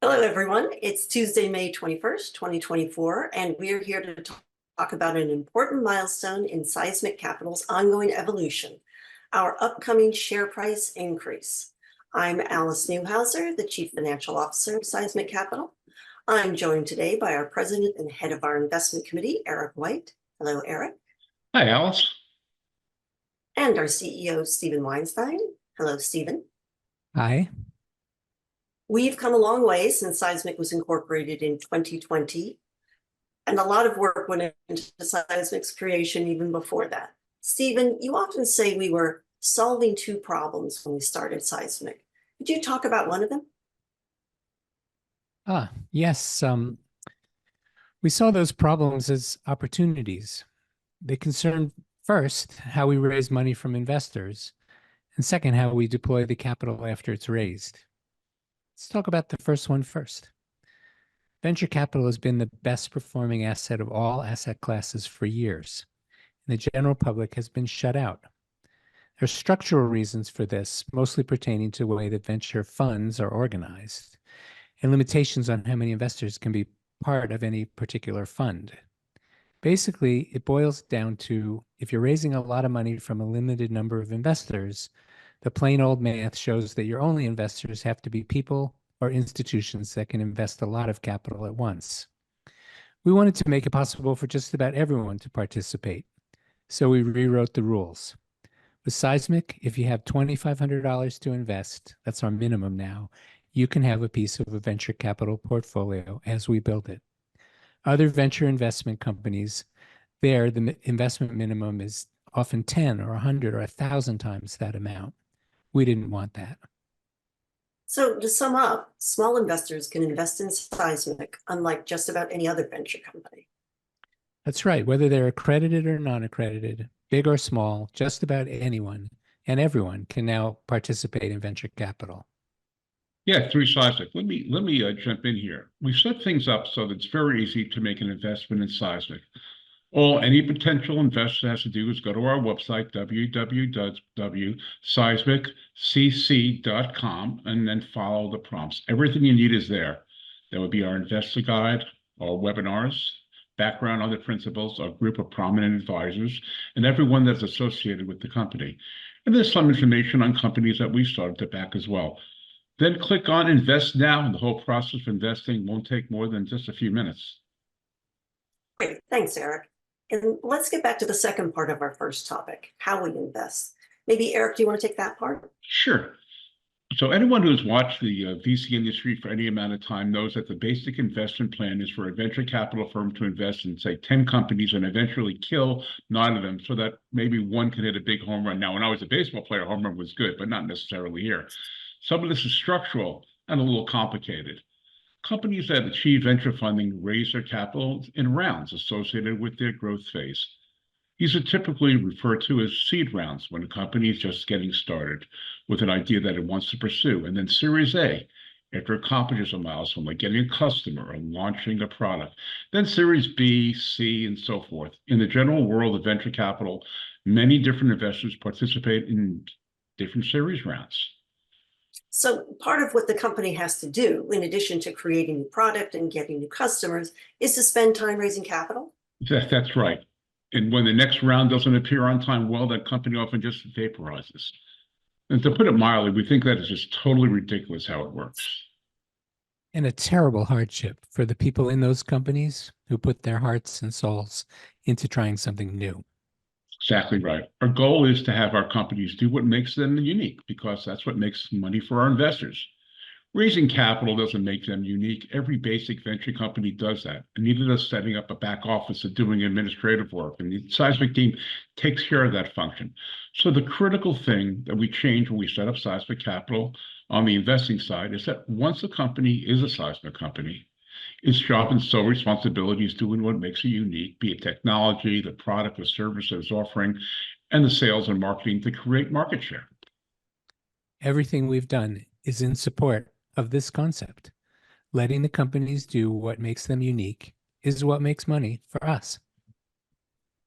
Hello, everyone. It's Tuesday, May 21st, 2024, and we're here to talk about an important milestone in Seismic Capital's ongoing evolution, our upcoming share price increase. I'm Alice Newhouser, the Chief Financial Officer of Seismic Capital. I'm joined today by our President and Head of our Investment Committee, Eric White. Hello, Eric. Hi, Alice. And our CEO, Stephen Weinstein. Hello, Stephen. Hi. We've come a long way since Seismic was incorporated in 2020, and a lot of work went into Seismic's creation even before that. Stephen, you often say we were solving two problems when we started Seismic. Could you talk about one of them? Yes. We saw those problems as opportunities. They concerned first how we raise money from investors, and second, how we deploy the capital after it's raised. Let's talk about the first one first. Venture capital has been the best performing asset of all asset classes for years, and the general public has been shut out. There are structural reasons for this, mostly pertaining to the way that venture funds are organized, and limitations on how many investors can be part of any particular fund. Basically, it boils down to if you're raising a lot of money from a limited number of investors, the plain old math shows that your only investors have to be people or institutions that can invest a lot of capital at once. We wanted to make it possible for just about everyone to participate, so we rewrote the rules. With Seismic, if you have $2,500 to invest, that's our minimum now, you can have a piece of a venture capital portfolio as we build it. Other venture investment companies, there the investment minimum is often 10 or 100 or 1,000 times that amount. We didn't want that. So to sum up, small investors can invest in Seismic, unlike just about any other venture company. That's right. Whether they're accredited or non-accredited, big or small, just about anyone and everyone can now participate in venture capital. Yeah, through Seismic. Let me jump in here. We set things up so that it's very easy to make an investment in Seismic. All any potential investor has to do is go to our website, www.seismiccc.com, and then follow the prompts. Everything you need is there. There would be our investor guide, our webinars, background on the principals, a group of prominent advisors, and everyone that's associated with the company. And there's some information on companies that we started to back as well. Then click on Invest Now, and the whole process of investing won't take more than just a few minutes. Great, thanks, Eric. And let's get back to the second part of our first topic, how we invest. Maybe, Eric, do you want to take that part? Sure. So anyone who's watched the VC industry for any amount of time knows that the basic investment plan is for a venture capital firm to invest in, say, 10 companies and eventually kill 9 of them so that maybe one can hit a big home run. Now, when I was a baseball player, home run was good, but not necessarily here. Some of this is structural and a little complicated. Companies that achieve venture funding raise their capital in rounds associated with their growth phase. These are typically referred to as seed rounds when a company is just getting started with an idea that it wants to pursue. And then Series A, after it accomplishes a milestone like getting a customer or launching a product. Then Series B, C, and so forth. In the general world of venture capital, many different investors participate in different series rounds. So part of what the company has to do, in addition to creating new product and getting new customers, is to spend time raising capital? That's right. And when the next round doesn't appear on time, well, that company often just vaporizes. And to put it mildly, we think that is just totally ridiculous how it works. And a terrible hardship for the people in those companies who put their hearts and souls into trying something new. Exactly right. Our goal is to have our companies do what makes them unique, because that's what makes money for our investors. Raising capital doesn't make them unique. Every basic venture company does that. And neither does setting up a back office or doing administrative work. And the Seismic team takes care of that function. So the critical thing that we change when we set up Seismic Capital on the investing side is that once a company is a Seismic company, its job and sole responsibility is doing what makes it unique, be it technology, the product or service that it's offering, and the sales and marketing to create market share. Everything we've done is in support of this concept. Letting the companies do what makes them unique is what makes money for us.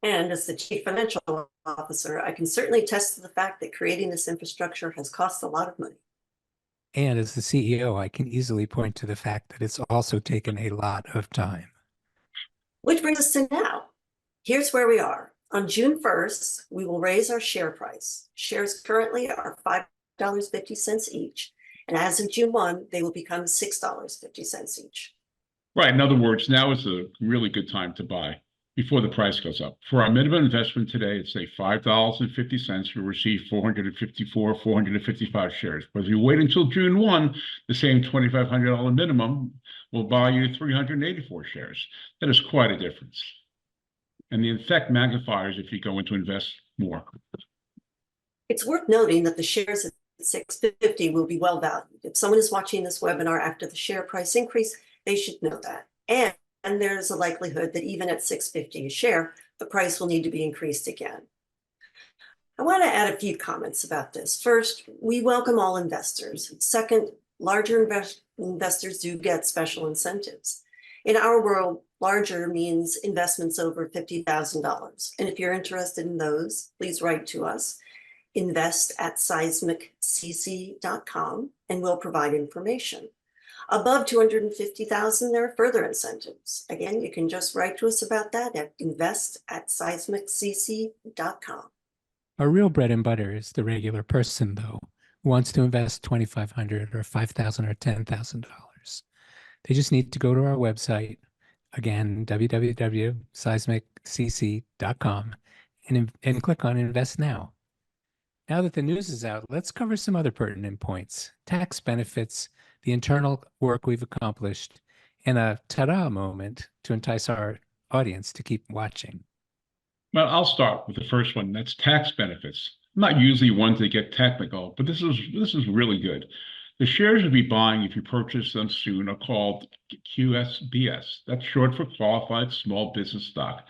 And as the Chief Financial Officer, I can certainly attest to the fact that creating this infrastructure has cost a lot of money. And as the CEO, I can easily point to the fact that it's also taken a lot of time. Which brings us to now. Here's where we are. On June 1st, we will raise our share price. Shares currently are $5.50 each. And as of June 1, they will become $6.50 each. Right. In other words, now is a really good time to buy before the price goes up. For our minimum investment today, it's say $5.50, you'll receive 455 shares. But if you wait until June 1, the same $2,500 minimum will buy you 384 shares. That is quite a difference. And the effect magnifies if you go into invest more. It's worth noting that the shares at $6.50 will be well valued. If someone is watching this webinar after the share price increase, they should know that. And there's a likelihood that even at $6.50 a share, the price will need to be increased again. I want to add a few comments about this. First, we welcome all investors. Second, larger investors do get special incentives. In our world, larger means investments over $50,000. And if you're interested in those, please write to us, invest@seismiccc.com, and we'll provide information. Above $250,000, there are further incentives. Again, you can just write to us about that at invest@seismiccc.com. Our real bread and butter is the regular person, though, who wants to invest $2,500 or $5,000 or $10,000. They just need to go to our website, again, www.seismiccc.com, and click on Invest Now. Now that the news is out, let's cover some other pertinent points: tax benefits, the internal work we've accomplished, and a ta-da moment to entice our audience to keep watching. Well, I'll start with the first one. That's tax benefits. I'm not usually one to get technical, but this is really good. The shares you'll be buying if you purchase them soon are called QSBS. That's short for Qualified Small Business Stock.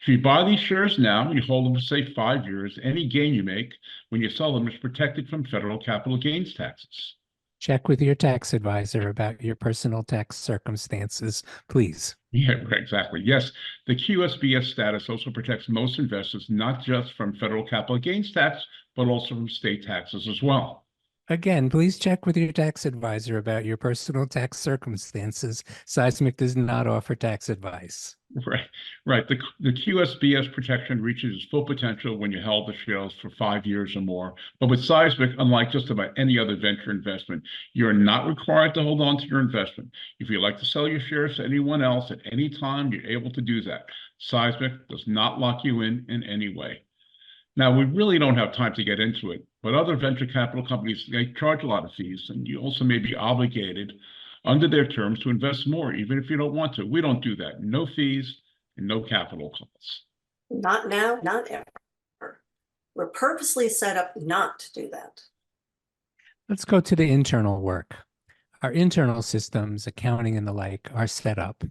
If you buy these shares now, you hold them for say 5 years, any gain you make when you sell them is protected from federal capital gains taxes. Check with your tax advisor about your personal tax circumstances, please. Yeah, exactly. Yes, the QSBS status also protects most investors, not just from federal capital gains tax, but also from state taxes as well. Again, please check with your tax advisor about your personal tax circumstances. Seismic does not offer tax advice. Right. The QSBS protection reaches its full potential when you held the shares for 5 years or more. But with Seismic, unlike just about any other venture investment, you're not required to hold on to your investment. If you'd like to sell your shares to anyone else at any time, you're able to do that. Seismic does not lock you in any way. Now, we really don't have time to get into it, but other venture capital companies, they charge a lot of fees, and you also may be obligated under their terms to invest more, even if you don't want to. We don't do that. No fees and no capital costs. Not now, not ever. We're purposely set up not to do that. Let's go to the internal work. Our internal systems, accounting and the like, are set up.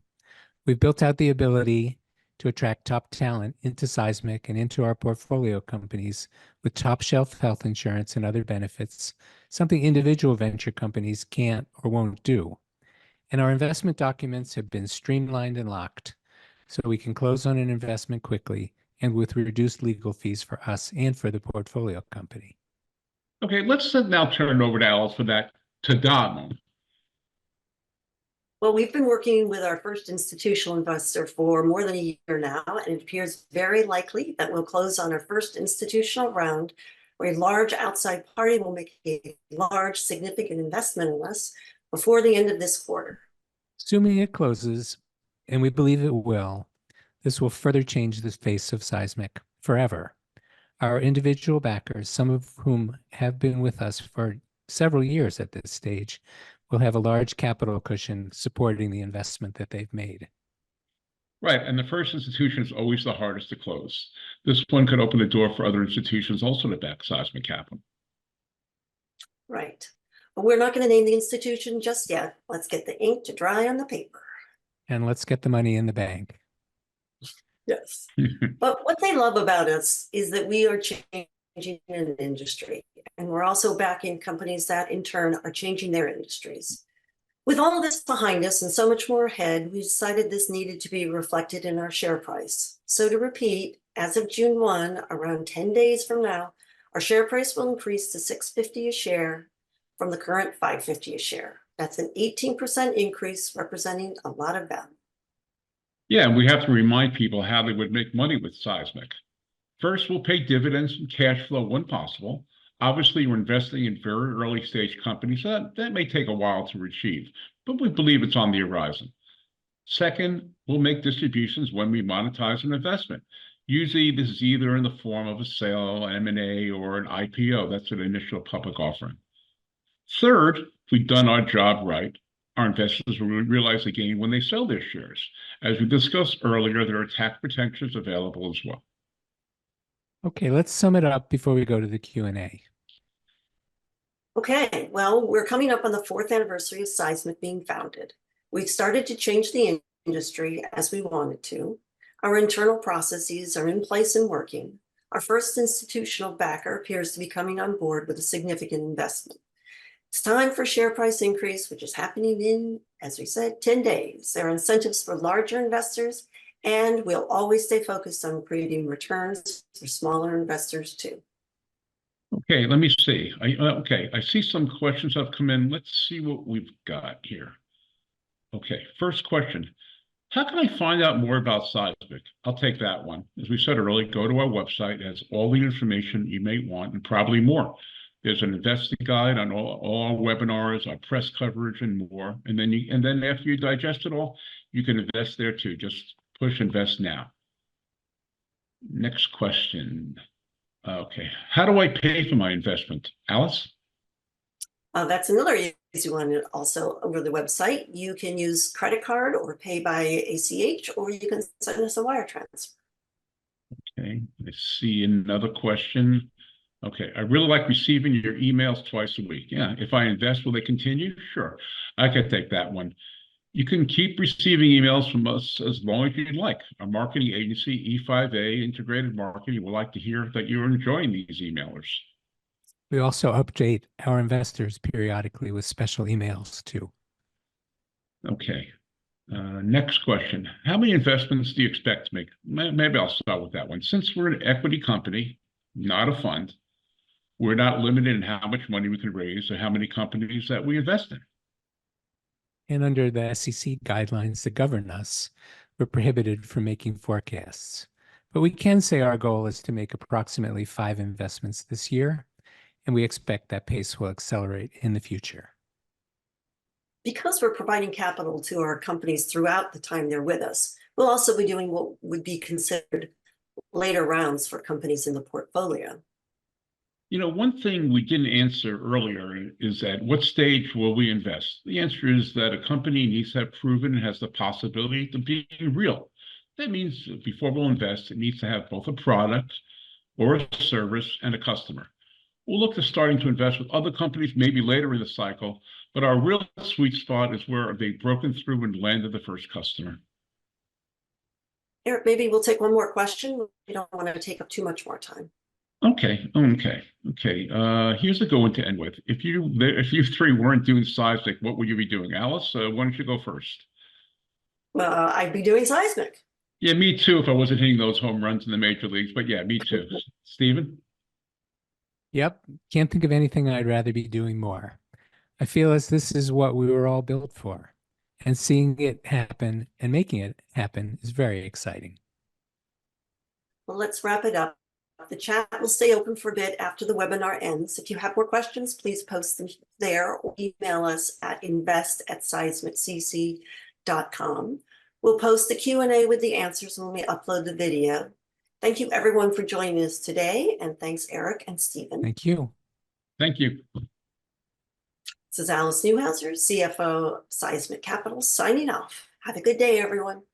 We've built out the ability to attract top talent into Seismic and into our portfolio companies with top shelf health insurance and other benefits, something individual venture companies can't or won't do. And our investment documents have been streamlined and locked, so we can close on an investment quickly and with reduced legal fees for us and for the portfolio company. Okay, let's now turn it over to Alice for that ta-da moment. Well, we've been working with our first institutional investor for more than a year now, and it appears very likely that we'll close on our first institutional round, where a large outside party will make a large, significant investment in us before the end of this quarter. Assuming it closes, and we believe it will, this will further change the face of Seismic forever. Our individual backers, some of whom have been with us for several years at this stage, will have a large capital cushion supporting the investment that they've made. Right, and the first institution is always the hardest to close. This one could open the door for other institutions also to back Seismic Capital. Right. But we're not going to name the institution just yet. Let's get the ink to dry on the paper. And let's get the money in the bank. Yes. But what they love about us is that we are changing an industry, and we're also backing companies that in turn are changing their industries. With all of this behind us and so much more ahead, we decided this needed to be reflected in our share price. So to repeat, as of June 1, around 10 days from now, our share price will increase to $6.50 a share, from the current $5.50 a share. That's an 18% increase, representing a lot of value. Yeah, and we have to remind people how they would make money with Seismic. First, we'll pay dividends and cash flow when possible. Obviously, we're investing in very early stage companies. That may take a while to achieve, but we believe it's on the horizon. Second, we'll make distributions when we monetize an investment. Usually, this is either in the form of a sale, M&A, or an IPO. That's an initial public offering. Third, if we've done our job right, our investors will realize the gain when they sell their shares. As we discussed earlier, there are tax protections available as well. Okay, let's sum it up before we go to the Q&A. Okay, well, we're coming up on the 4th anniversary of Seismic being founded. We've started to change the industry as we wanted to. Our internal processes are in place and working. Our first institutional backer appears to be coming on board with a significant investment. It's time for share price increase, which is happening in, as we said, 10 days. There are incentives for larger investors, and we'll always stay focused on creating returns for smaller investors too. Okay, let me see. I see some questions have come in. Let's see what we've got here. Okay, first question. How can I find out more about Seismic? I'll take that one. As we said earlier, go to our website. It has all the information you may want and probably more. There's an investing guide on all our webinars, our press coverage, and more. And then after you digest it all, you can invest there too. Just push invest now. Next question. Okay, how do I pay for my investment? Alice? That's another easy one. Also, over the website, you can use credit card or pay by ACH, or you can send us a wire transfer. Okay, let's see another question. Okay, I really like receiving your emails twice a week. Yeah, if I invest, will they continue? Sure, I could take that one. You can keep receiving emails from us as long as you'd like. Our marketing agency, E5A Integrated Marketing, would like to hear that you're enjoying these emailers. We also update our investors periodically with special emails too. Okay. Next question. How many investments do you expect to make? Maybe I'll start with that one. Since we're an equity company, not a fund, we're not limited in how much money we can raise or how many companies that we invest in. And under the SEC guidelines that govern us, we're prohibited from making forecasts. But we can say our goal is to make approximately 5 investments this year, and we expect that pace will accelerate in the future. Because we're providing capital to our companies throughout the time they're with us, we'll also be doing what would be considered later rounds for companies in the portfolio. You know, one thing we didn't answer earlier is at what stage will we invest? The answer is that a company needs to have proven it has the possibility to be real. That means before we'll invest, it needs to have both a product or a service and a customer. We'll look to starting to invest with other companies maybe later in the cycle, but our real sweet spot is where they've broken through and landed the first customer. Eric, maybe we'll take one more question. We don't want to take up too much more time. Okay. Here's a good one to end with. If you three weren't doing Seismic, what would you be doing? Alice, why don't you go first? Well, I'd be doing Seismic. Yeah, me too, if I wasn't hitting those home runs in the major leagues. But yeah, me too. Stephen? Yep, can't think of anything I'd rather be doing more. I feel as this is what we were all built for, and seeing it happen and making it happen is very exciting. Well, let's wrap it up. The chat will stay open for a bit after the webinar ends. If you have more questions, please post them there or email us at invest@seismiccc.com. We'll post the Q&A with the answers when we upload the video. Thank you everyone for joining us today, and thanks Eric and Stephen. Thank you. Thank you. This is Alice Newhouser, CFO of Seismic Capital, signing off. Have a good day, everyone.